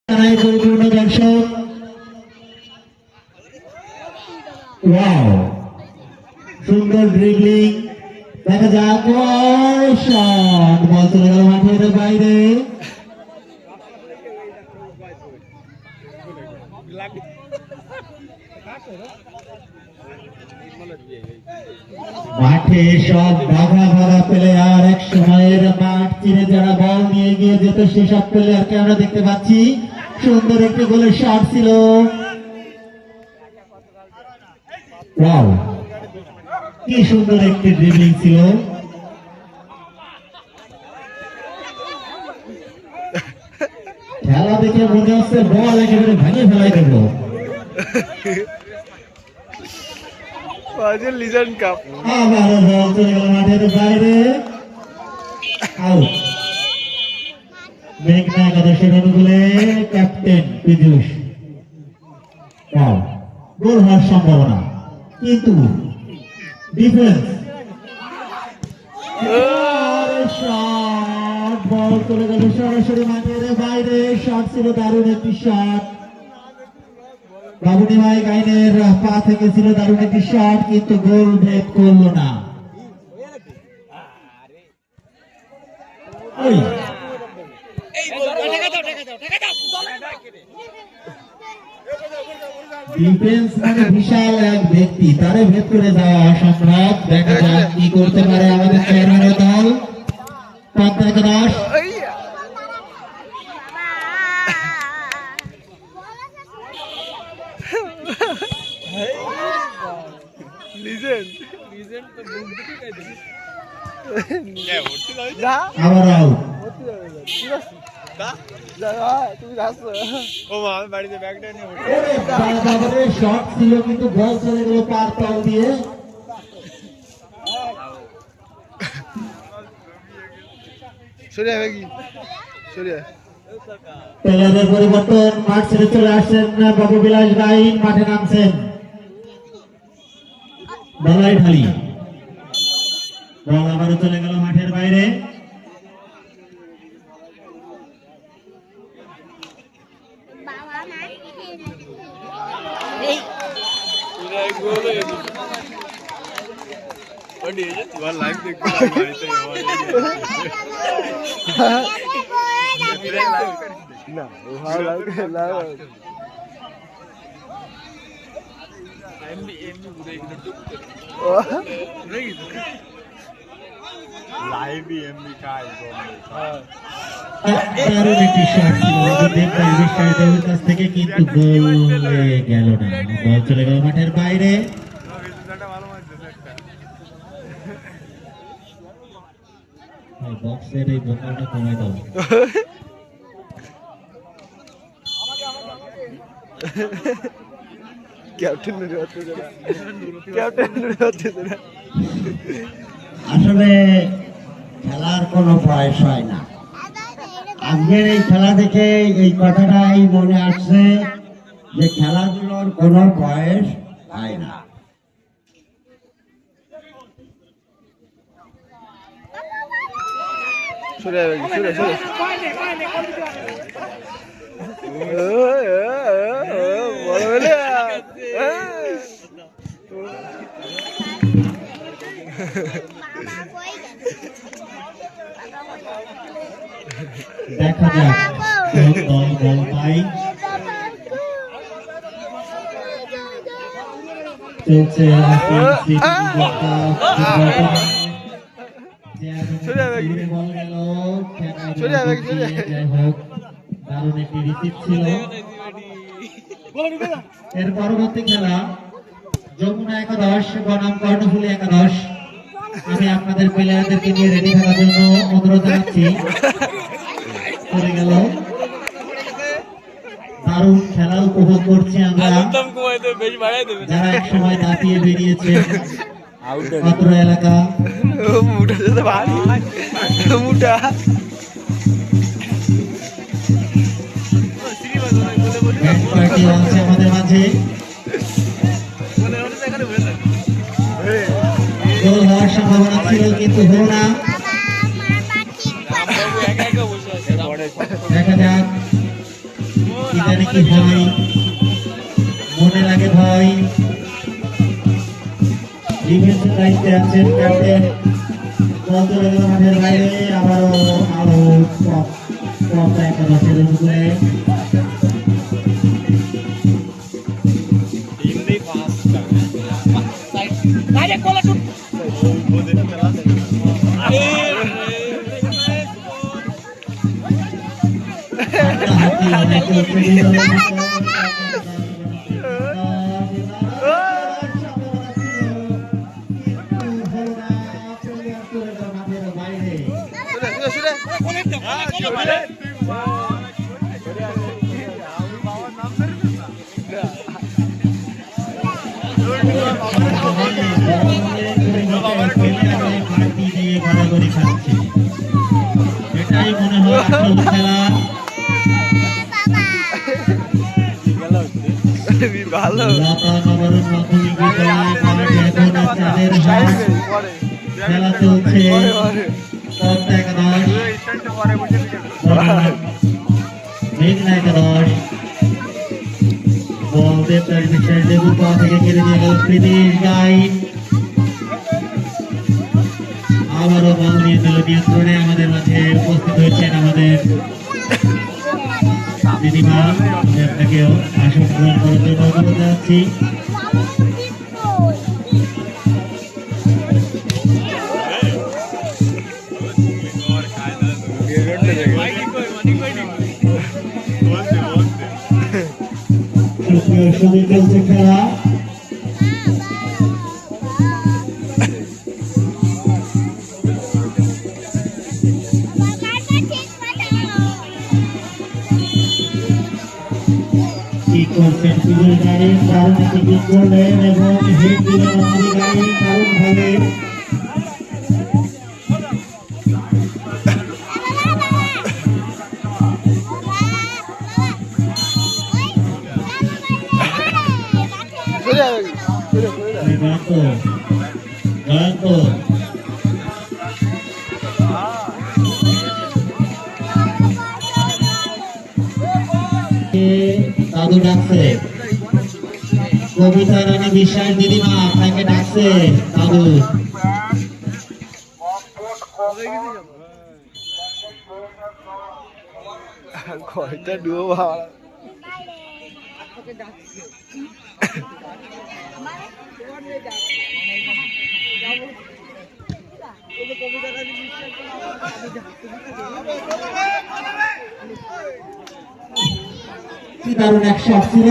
পরিপূর্ণ দর্শক ওয়াও সুন্দর ড্রিবলিং দেখা যাক শট বল চলে গেল মাঠের বাইরে মাঠে সব ভাগা ভাগা প্লেয়ার এক সময়ের মাঠ চিরে যারা বল নিয়ে গিয়ে যেত সেসব প্লেয়ারকে আমরা দেখতে পাচ্ছি সুন্দর একটি গোলের শট ছিল ওয়াও কি সুন্দর একটি ড্রিবলিং ছিল খেলা দেখে মনে হচ্ছে বল একেবারে ভাঙে ফেলাই দেব লিজেন্ড কাপ আবারও বল চলে গেল মাঠের বাইরে আউট মেঘনা একাদশের অনুকূলে ক্যাপ্টেন পীযূষ ওয়াও গোল হওয়ার সম্ভাবনা কিন্তু ডিফেন্স শট বল চলে গেল সরাসরি মাঠের বাইরে শট ছিল দারুণ একটি শট বাবুনি ভাই গাইনের পা থেকে ছিল দারুণ একটি শট কিন্তু গোল ভেদ করলো না ডিফেন্স মানে বিশাল এক ব্যক্তি তারে ভেদ করে যাওয়া অসম্ভব দেখা যাক কি করতে পারে আমাদের চেয়ারম্যানের দল পঞ্চাশ আবার আউট শট ছিল কিন্তু বল চলে গেল পার তল দিয়ে প্লেয়ারের পরিবর্তন মাঠ ছেড়ে চলে আসছেন বাবু বিলাস গাইন মাঠে নামছেন বলাই ঢালি বল আবারও চলে গেল মাঠের বাইরে কাছ থেকে কিন্তু গোলে গেল না বল চলে গেল মাঠের বাইরে বক্সের এই বোতলটা কমাই দাও আসলে খেলার কোনো বয়স হয় না আজকের এই খেলা দেখে এই কথাটাই মনে আসছে যে খেলাধুলোর কোনো বয়স হয় না দেখা যাক দল বল পাই চলছে বল গেল যাই হোক দারুণ একটি রিসিভ ছিল এর পরবর্তী খেলা যমুনা একাদশ বনাম কর্ণফুলী একাদশ আমি আপনাদের প্লেয়ারদেরকে নিয়ে রেডি থাকার জন্য অনুরোধ জানাচ্ছি চলে গেল দারুণ খেলা উপভোগ করছি আমরা যারা এক সময় দাপিয়ে বেরিয়েছে অত্র এলাকা আমাদের মাঝে গোল হওয়ার সম্ভাবনা ছিল কিন্তু হলো না দেখা যাক কি জানি কি হয়, মনে লাগে ভয়। ডিফেন্সের দায়িত্বে আছেন ক্যাপ্টেন, বল চলে গেল মাঠের বাইরে, আরো একাদশের উপরে। এটাই মনে হয় আসল খেলা। খেলা চলছে, একাদশ বলতে লেবুর পা থেকে কেড়ে নিয়ে গেল প্রীতিশ গাইড। আবারও বল নিয়ে নিয়ন্ত্রণে আমাদের মাঝে উপস্থিত হয়েছেন আমাদের দিদিমা, আপনাকেও আসন গ্রহণ করার জন্য অনুরোধ জানাচ্ছি। চলছে খেলা, কি করছেন পুজোর গাড়ি দারুণ একটি দিক করলেন এবং হেড দিলেন আমাদের গাড়ি দারুণ ভাবে। দাদু ডাকছে, কবিতা রানী বিশ্বাস দিদিমা আপনাকে ডাকছে দাদু। কি দারুণ এক শট ছিল,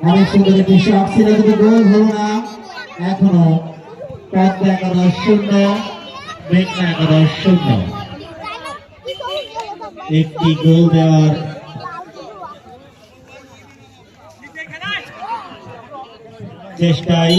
অনেক সুন্দর একটি শট ছিল, কিন্তু গোল হল না। এখনো পদ্মা একাদশ 0, মেঘনা একাদশ 0। একটি গোল দেওয়ার চেষ্টায়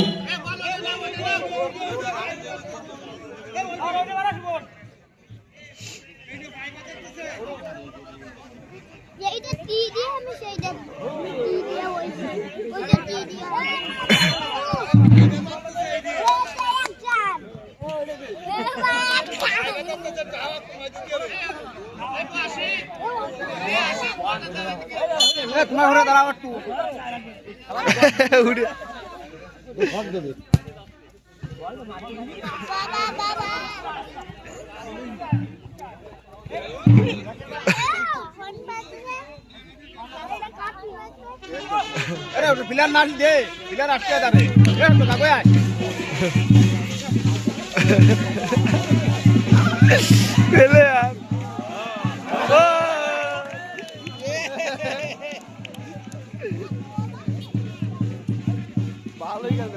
তোমার ঘরে দাঁড়াও একটু প্লেয়ার না দে, প্লেয়ার আটকে যাবে। ভালোই গেল।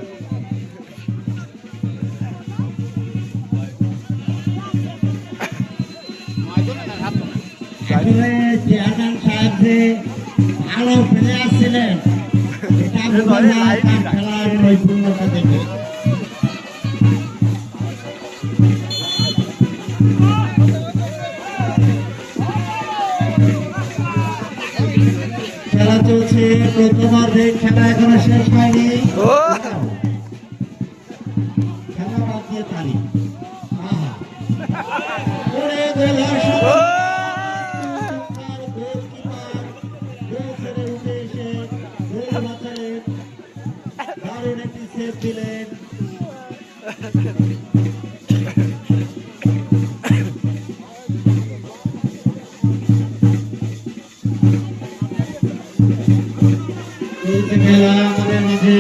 চেয়ারম্যান সাহেব যে আলো ফেলে আসছিলেন, খেলার নৈপুণ্যতা দেখে খেলা চলছে। প্রথমার্ধে খেলা এখনো শেষ হয়নি, খেলা বাদ দিয়ে তালি। করে গোলা ছেড়ে উঠে এসে গোল বাঁচালেন, দারুণ একটি সেভ দিলেন। চলছে খেলা আমাদের মাঝে,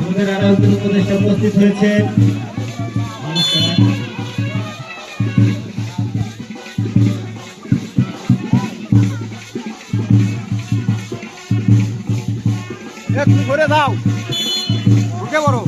আমাদের আরো একজন উপদেষ্টা উপস্থিত হয়েছেন। নমস্কার। তুমি ঘুরে দাও, ঢুকে পড়ো।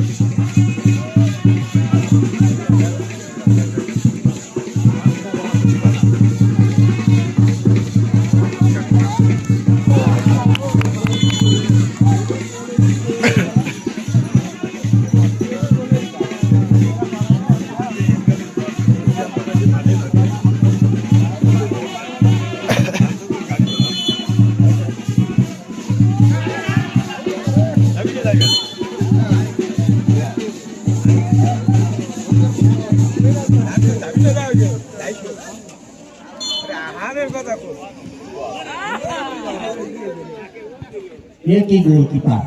ये की गोलकीपर,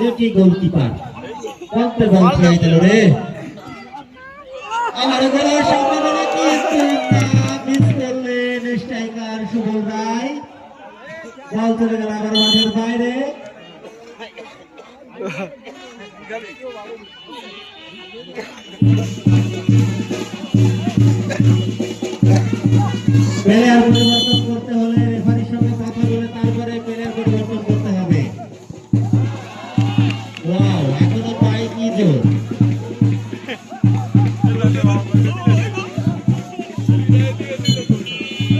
ये की गोलकीपर कौन पे बॉल खेल दिलो रे हमारे गोला सामने वाला की मिस कर लेन स्ट्राइकर शुभम राय बॉल चले गया आगे माठের বাইরে প্লেয়ার পরিবর্তন করতে হলে রেফারির সঙ্গে কথা বলে তারপরে প্লেয়ার পরিবর্তন করতে হবে। ওয়াও, এখনো পাই কি জোর।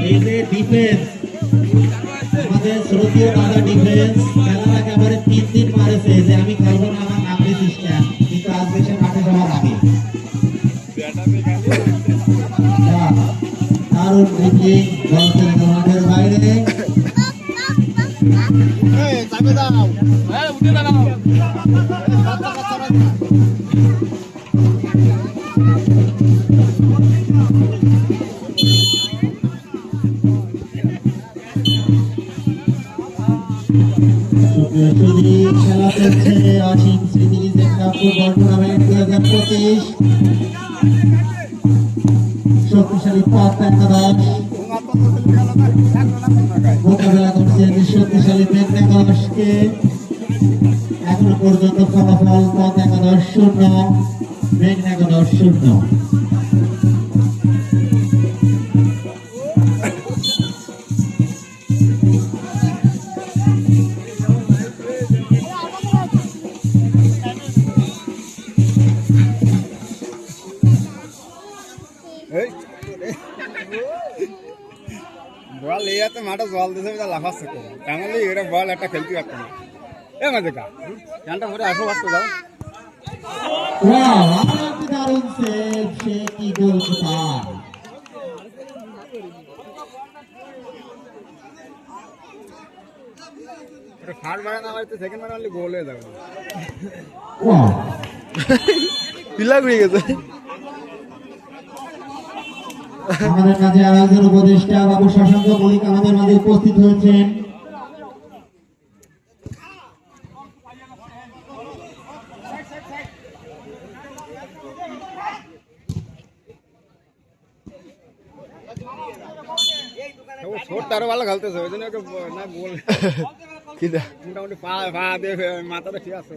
এই যে ডিফেন্স, আমাদের শ্রদ্ধেয় দাদা ডিফেন্স খেলার আগে আমার 3 দিন মারেছে যে আমি খেলবো না, আমার নাম দিছিস কেন, কিন্তু আজকে সে মাঠে যাওয়ার আগে দারুণ ড্রিবলিং, বল চলে গেল মাঠের বাইরে। চাপে দাও, উঠে দাঁড়াও। খেলা চলছে অসীম স্মৃতি লিজেন্ড কাপ ফুটবল টুর্নামেন্ট 2025। শক্তিশালী পথ একাদশ মোকাবেলা করছে শক্তিশালী মেঘনাদশকে। এখনো পর্যন্ত ফলাফল পথ একাদশ 0, মেঘনাদশ 0। বল এই তো মাঠে জল দিতে লাফাচ্ছে তাহলে এটা বল একটা খেলতে পারতো না। এ মাঝে কা জানটা ভরে আসো বাস দাও। ওয়াও, আর কি দারুণ সেভ, সে কি গোলকিপার। এটা ফার্স্ট মারা না হয়তো সেকেন্ড মারা হলে গোল হয়ে যাবে। ওয়াও, পিলা ঘুরে গেছে। আমাদের মাঝে আর একজন উপদেষ্টা বাবু শশাঙ্ক মল্লিক আমাদের মাঝে উপস্থিত হয়েছেন। ছোট তারও ভালো খেলতেছে ওই জন্য না গোল মোটামুটি পা দিয়ে মাথাটা ঠিক আছে।